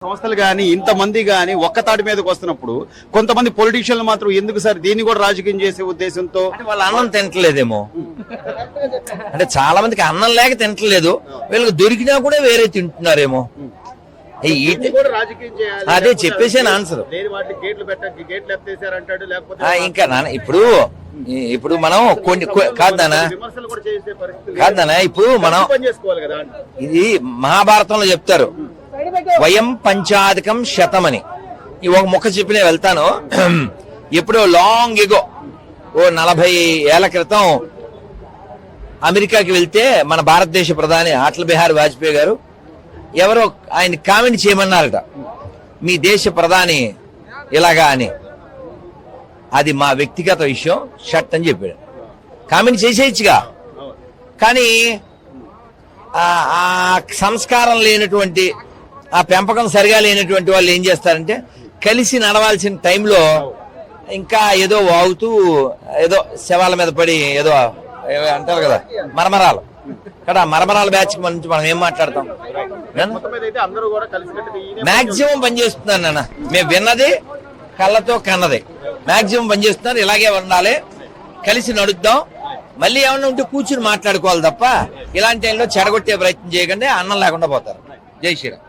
సంస్థలు గాని ఇంతమంది గాని ఒక్క తాటి మీదకి వస్తున్నప్పుడు కొంతమంది పొలిటీషియన్లు మాత్రం ఎందుకు సార్ దీన్ని కూడా రాజకీయం చేసే ఉద్దేశంతో వాళ్ళ అన్నం తింటలేదేమో. అంటే చాలా మందికి అన్నం లేక తింటలేదు, వీళ్ళకి దొరికినా కూడా వేరే తింటున్నారేమో. అదే చెప్పేసాను ఆన్సర్. ఇంకా నాన్న ఇప్పుడు మనం కొన్ని కాదు నాన్న ఇప్పుడు మనం ఇది మహాభారతంలో చెప్తారు, వయం పంచాధికం శతమని. ఈ ఒక ముక్క చెప్పినే వెళ్తాను. ఎప్పుడో లాంగ్ ఎగో 40 ఏళ్ల క్రితం అమెరికాకి వెళ్తే మన భారతదేశ ప్రధాని అటల్ బిహారీ వాజ్పేయి గారు ఎవరో ఆయన కామెంట్ చేయమన్నారట, మీ దేశ ప్రధాని ఇలాగా అని. అది మా వ్యక్తిగత విషయం, షట్ అని చెప్పాడు. కామెంట్ చేసేయచ్చుగా, కానీ ఆ సంస్కారం లేనటువంటి, ఆ పెంపకం సరిగా లేనటువంటి వాళ్ళు ఏం చేస్తారంటే కలిసి నడవాల్సిన టైంలో ఇంకా ఏదో వాగుతూ ఏదో శవాల మీద పడి ఏదో అంటారు కదా మరమరాలు కదా. మరమరాల బ్యాచ్ నుంచి మనం ఏం మాట్లాడతాం? మాక్సిమం పనిచేస్తున్నాను నాన్న, మేము విన్నది కళ్ళతో కన్నది మాక్సిమం పనిచేస్తున్నారు. ఇలాగే ఉండాలి, కలిసి నడుద్దాం. మళ్ళీ ఏమన్నా ఉంటే కూర్చుని మాట్లాడుకోవాలి తప్ప ఇలాంటి టైంలో చెడగొట్టే ప్రయత్నం చేయకండి, అన్నం లేకుండా పోతారు. జై శ్రీరామ్.